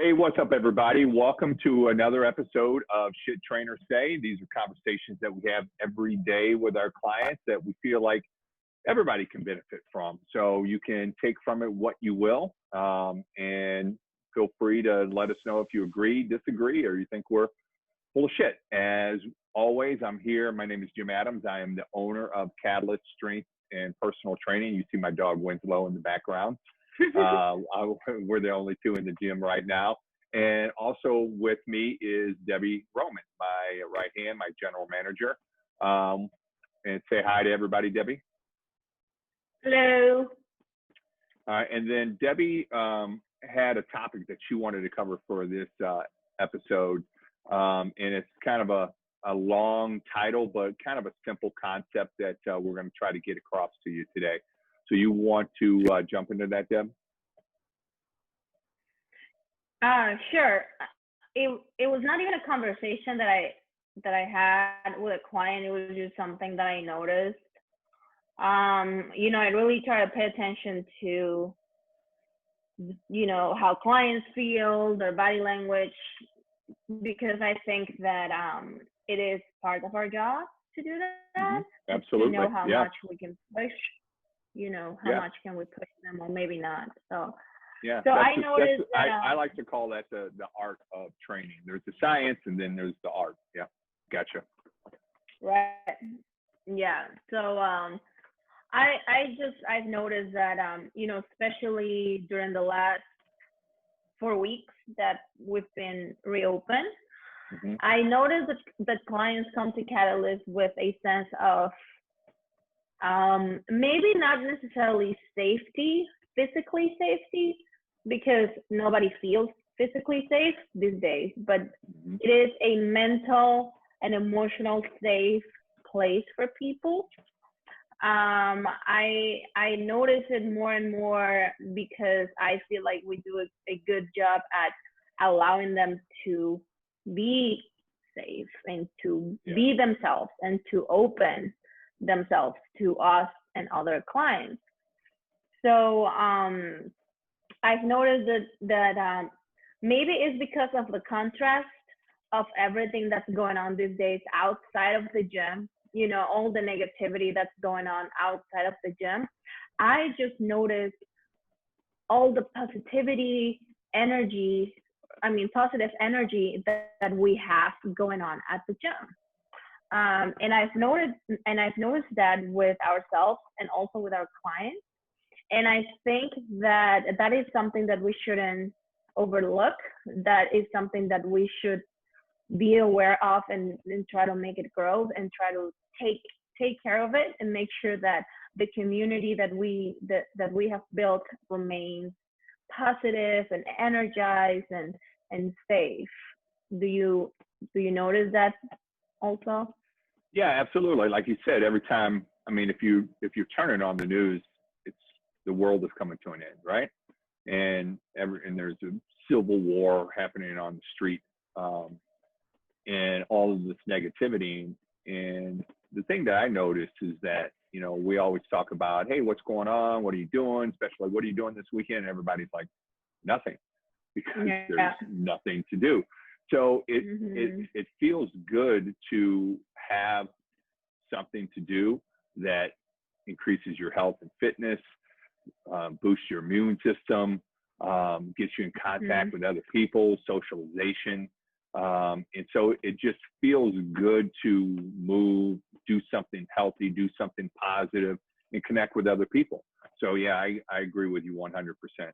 Hey, what's up, everybody? Welcome to another episode of Shit Trainers Say. These are conversations that we have every day with our clients that we feel like everybody can benefit from. So you can take from it what you will, and feel free to let us know if you agree, disagree, or you think we're full of shit. As always, I'm here. My name is Jim Adams. I am the owner of Catalyst Strength and Personal Training. You see my dog Winslow in the background. We're the only two in the gym right now. And also with me is Debbie Roman, my right hand, my general manager. And say hi to everybody, Debbie. Hello. And then Debbie had a topic that she wanted to cover for this episode. And it's kind of a long title, but kind of a simple concept that we're going to try to get across to you today. So you want to jump into that, Deb? Sure. It was not even a conversation that I had with a client. It was just something that I noticed. I really try to pay attention to, how clients feel, their body language, because I think that it is part of our job to do that. Mm-hmm. Absolutely. To know how much we can push. How much can we push them or maybe not. So I noticed that I like to call that the art of training. There's the science and then there's the art. Yeah. Gotcha. Right. Yeah. So I've noticed that especially during the last 4 weeks that we've been reopened, mm-hmm. I noticed that clients come to Catalyst with a sense of maybe not necessarily physically safety, because nobody feels physically safe these days, but mm-hmm. it is a mental and emotional safe place for people. I notice it more and more because I feel like we do a good job at allowing them to be safe and to be themselves and to open themselves to us and other clients. So I've noticed that maybe it's because of the contrast of everything that's going on these days outside of the gym, all the negativity that's going on outside of the gym. I just noticed all the positive energy that we have going on at the gym. And I've noticed that with ourselves and also with our clients. And I think that is something that we shouldn't overlook. That is something that we should be aware of and try to make it grow and try to take care of it and make sure that the community that we have built remains positive and energized and safe. Do you notice that also? Yeah, absolutely. Like you said, every time, if you're turning on the news, the world is coming to an end, right? And there's a civil war happening on the street, and all of this negativity. And the thing that I noticed is that, we always talk about, hey, what's going on? What are you doing? Especially, what are you doing this weekend? And everybody's like, nothing, because there's nothing to do. So it feels good to have something to do that increases your health and fitness, boosts your immune system, gets you in contact with other people, socialization. And so it just feels good to move, do something healthy, do something positive, and connect with other people. So yeah, I agree with you 100%.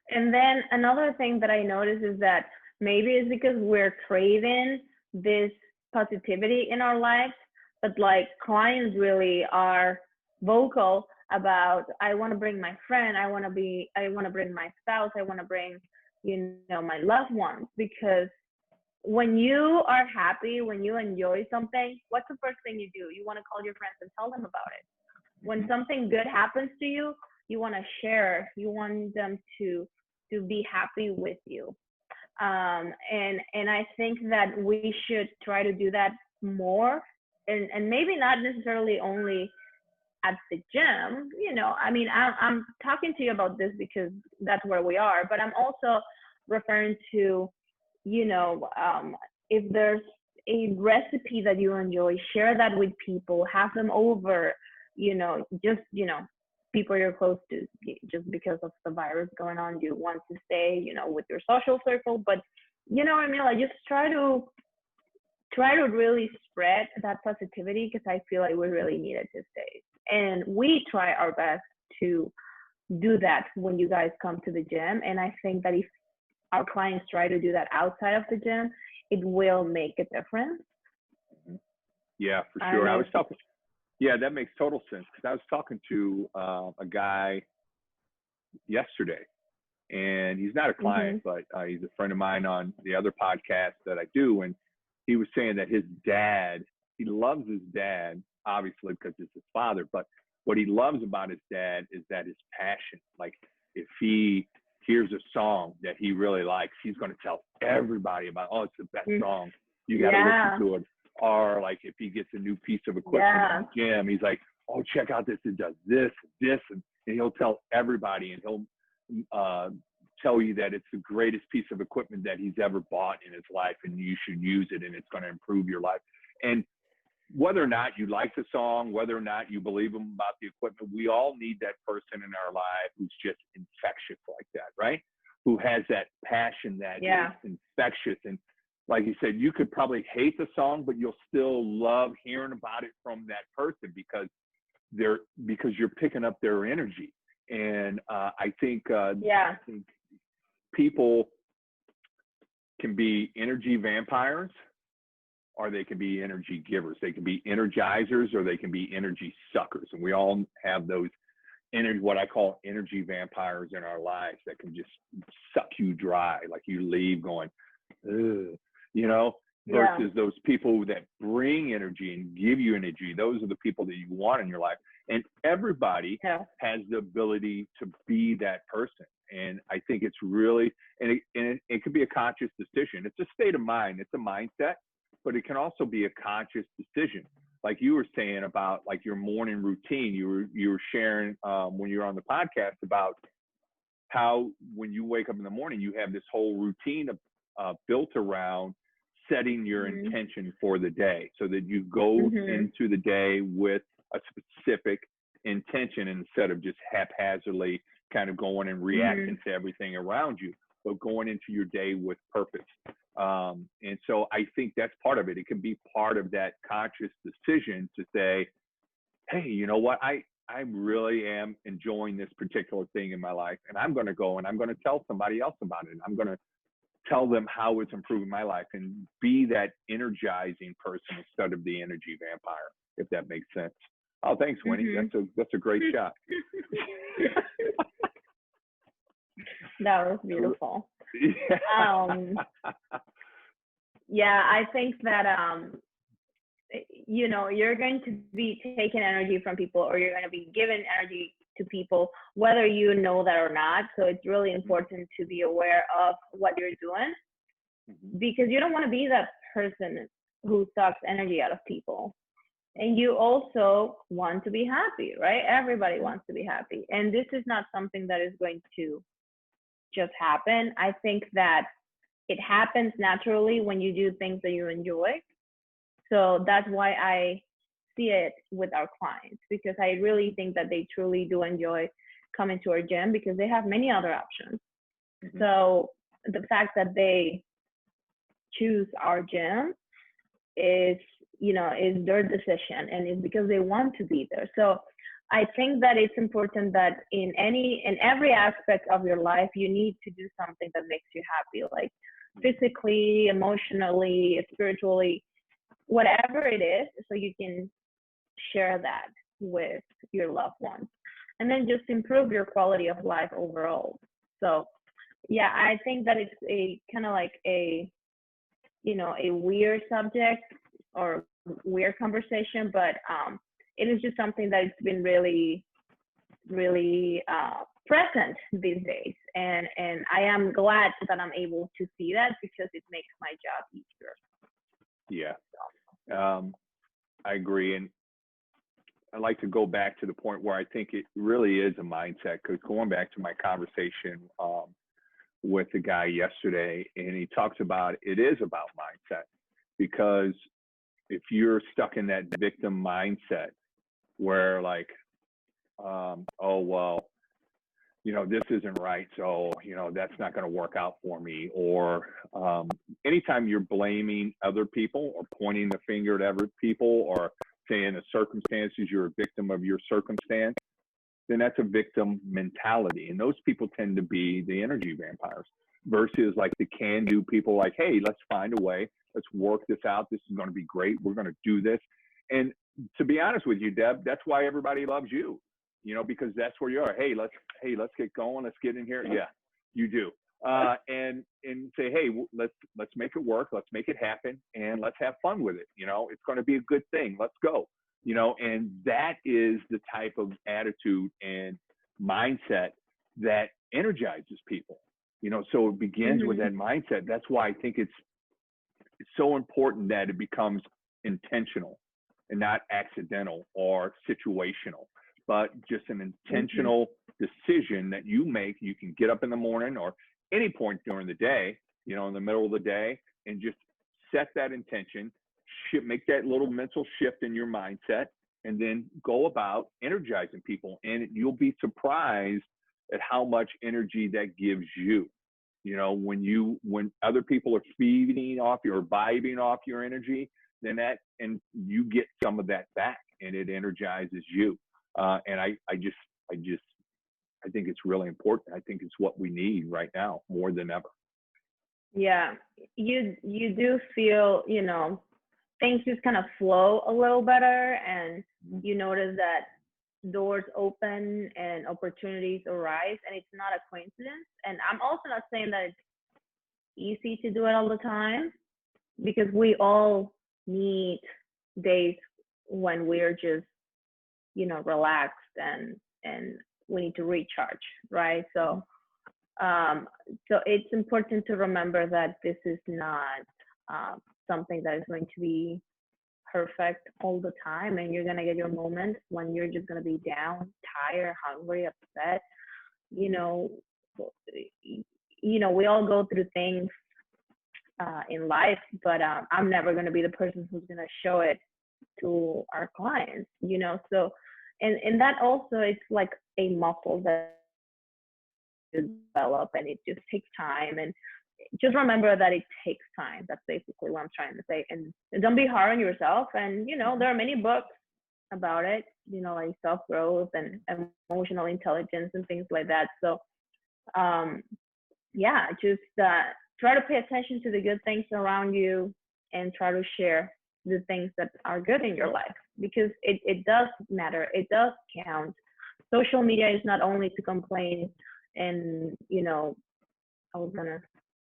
And then another thing that I noticed is that maybe it's because we're craving this positivity in our lives, but like clients really are vocal about, I want to bring my friend, I want to bring my spouse, I want to bring, my loved ones, because when you are happy, when you enjoy something, what's the first thing you do? You want to call your friends and tell them about it. When something good happens to you, you want to share, you want them to be happy with you. And I think that we should try to do that more, and maybe not necessarily only at the gym. I'm talking to you about this because that's where we are, but I'm also referring to, you know, if there's a recipe that you enjoy, share that with people, have them over, just, people you're close to, just because of the virus going on, you want to stay, with your social circle, but you know what I mean? Like just try to really spread that positivity, because I feel like we really need it these days. And we try our best to do that when you guys come to the gym. And I think that if our clients try to do that outside of the gym, it will make a difference. Yeah, for sure. Yeah, that makes total sense, because I was talking to a guy yesterday, and he's not a client, but he's a friend of mine on the other podcast that I do. And he was saying that his dad, he loves his dad, obviously, because it's his father. But what he loves about his dad is that his passion. Like if he hears a song that he really likes, he's going to tell everybody about, oh, it's the best song. You got to listen to it. Or like if he gets a new piece of equipment in the gym, he's like, oh, check out this. It does this, and he'll tell everybody, and he'll tell you that it's the greatest piece of equipment that he's ever bought in his life, and you should use it, and it's going to improve your life. And whether or not you like the song, whether or not you believe him about the equipment, we all need that person in our life who's just infectious like that, right? Who has that passion that is infectious. And like you said, you could probably hate the song, but you'll still love hearing about it from that person, because you're picking up their energy. And I think people can be energy vampires, or they can be energy givers. They can be energizers, or they can be energy suckers. And we all have those what I call energy vampires in our lives that can just suck you dry, like you leave going, ugh, versus those people that bring energy and give you energy. Those are the people that you want in your life. And everybody has the ability to be that person. And I think it's really, and it could be a conscious decision. It's a state of mind. It's a mindset, but it can also be a conscious decision. Like you were saying about like your morning routine, you were sharing when you were on the podcast about how when you wake up in the morning, you have this whole routine built around setting your intention for the day, so that you go into the day with a specific intention, instead of just haphazardly kind of going and reacting to everything around you, but going into your day with purpose. And so I think that's part of it. It can be part of that conscious decision to say, hey, you know what? I really am enjoying this particular thing in my life, and I'm going to go and I'm going to tell somebody else about it. I'm going to tell them how it's improving my life, and be that energizing person instead of the energy vampire, if that makes sense. Oh, thanks, Winnie. That's a great shot. That was beautiful. I think that you're going to be taking energy from people, or you're going to be giving energy to people, whether you know that or not. So it's really important to be aware of what you're doing, because you don't want to be that person who sucks energy out of people. And you also want to be happy, right? Everybody wants to be happy. And this is not something that is going to just happen. I think that it happens naturally when you do things that you enjoy. So that's why I see it with our clients, because I really think that they truly do enjoy coming to our gym, because they have many other options. So the fact that they choose our gym is their decision, and it's because they want to be there. So I think that it's important that in every aspect of your life, you need to do something that makes you happy, like physically, emotionally, spiritually, whatever it is, so you can share that with your loved ones, and then just improve your quality of life overall. So I think that it's a kind of like a weird subject or weird conversation, but it is just something that it's been really, really present these days, and I am glad that I'm able to see that, because it makes my job easier. I agree. And I like to go back to the point where I think it really is a mindset, because going back to my conversation with a guy yesterday, and he talks about it is about mindset, because if you're stuck in that victim mindset where like, oh, well, this isn't right, so, that's not going to work out for me. Or anytime you're blaming other people or pointing the finger at other people or saying the circumstances, you're a victim of your circumstance, then that's a victim mentality. And those people tend to be the energy vampires versus like the can-do people like, hey, let's find a way. Let's work this out. This is going to be great. We're going to do this. And to be honest with you, Deb, that's why everybody loves you, because that's where you are. Hey, let's get going. Let's get in here. Yeah, you do. And say, hey, let's make it work. Let's make it happen, and let's have fun with it. It's going to be a good thing. Let's go. And that is the type of attitude and mindset that energizes people. So it begins with that mindset. That's why I think it's so important that it becomes intentional and not accidental or situational, but just an intentional decision that you make. You can get up in the morning or any point during the day, in the middle of the day, and just set that intention, make that little mental shift in your mindset, and then go about energizing people. And you'll be surprised at how much energy that gives you. When other people are feeding off you or vibing off your energy, then and you get some of that back, and it energizes you. And I think it's really important. I think it's what we need right now more than ever. Yeah, you do feel, things just kind of flow a little better, and you notice that doors open and opportunities arise, and it's not a coincidence. And I'm also not saying that it's easy to do it all the time, because we all need days when we're just, relaxed and we need to recharge, right? So it's important to remember that this is not something that is going to be perfect all the time, and you're going to get your moments when you're just going to be down, tired, hungry, upset. We all go through things in life, but I'm never going to be the person who's going to show it to our clients, so and that also, it's like a muscle that you develop, and it just takes time. And just remember that it takes time. That's basically what I'm trying to say. And don't be hard on yourself. And there are many books about it, like self-growth and emotional intelligence and things like that. So just try to pay attention to the good things around you, and try to share the things that are good in your life, because it does matter. It does count. Social media is not only to complain, and I was gonna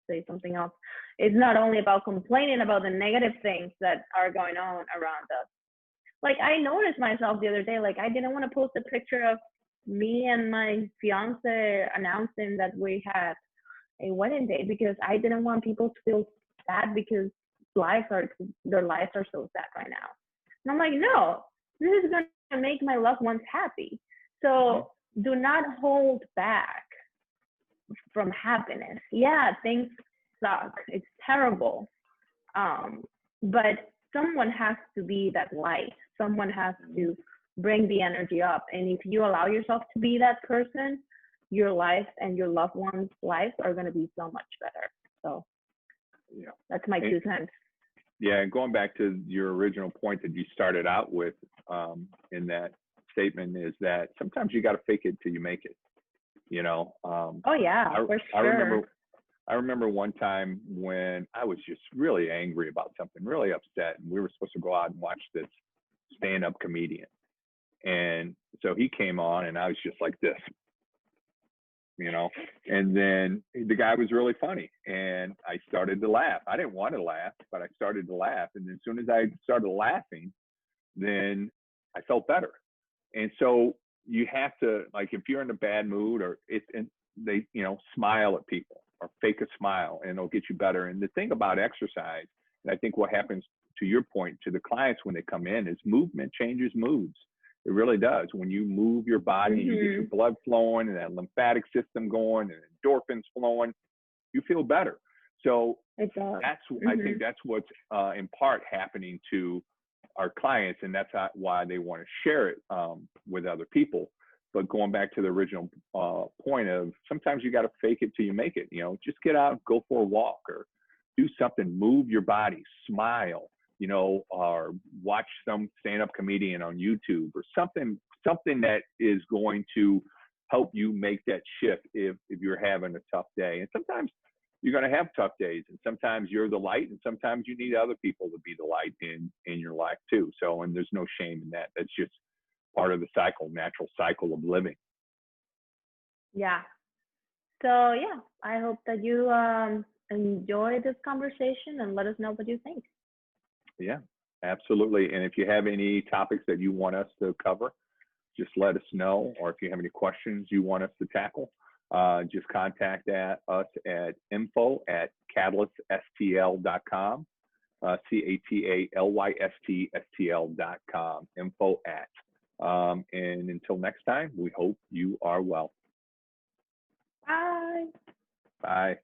say something else. It's not only about complaining about the negative things that are going on around us. Like, I noticed myself the other day, like, I didn't want to post a picture of me and my fiance announcing that we had a wedding day, because I didn't want people to feel sad, because their lives are so sad right now. And I'm like, no, this is going to make my loved ones happy. So do not hold back from happiness. Yeah, things suck. It's terrible. But someone has to be that light. Someone has to bring the energy up. And if you allow yourself to be that person, your life and your loved ones' lives are going to be so much better. So that's my 2 cents. Yeah, and going back to your original point that you started out with in that statement, is that sometimes you got to fake it till you make it. Oh yeah, for sure. I remember one time when I was just really angry about something, really upset, and we were supposed to go out and watch this stand-up comedian. And so he came on, and I was just like this, and then the guy was really funny, and I started to laugh. I didn't want to laugh, but I started to laugh. And as soon as I started laughing, then I felt better. And so you have to, like, if you're in a bad mood, or they smile at people or fake a smile, and it'll get you better. And the thing about exercise, and I think what happens, to your point, to the clients when they come in, is movement changes moods. It really does. When you move your body, and you get your blood flowing, and that lymphatic system going, and endorphins flowing, you feel better. So It does. that's, I think that's what's in part happening to our clients, and that's why they want to share it with other people. But going back to the original point of sometimes you got to fake it till you make it. You know, just get out, go for a walk, or do something, move your body, smile, you know, or watch some stand-up comedian on YouTube or something that is going to help you make that shift if you're having a tough day. And sometimes you're going to have tough days, and sometimes you're the light, and sometimes you need other people to be the light in your life too. So, and there's no shame in that. That's just part of the cycle, natural cycle of living. Yeah. So yeah, I hope that you enjoy this conversation and let us know what you think. Yeah, absolutely. And if you have any topics that you want us to cover, just let us know. Or if you have any questions you want us to tackle, just contact us at info@catalyststl.com, CATALYSTSTL.com, info@. And until next time, we hope you are well. Bye. Bye.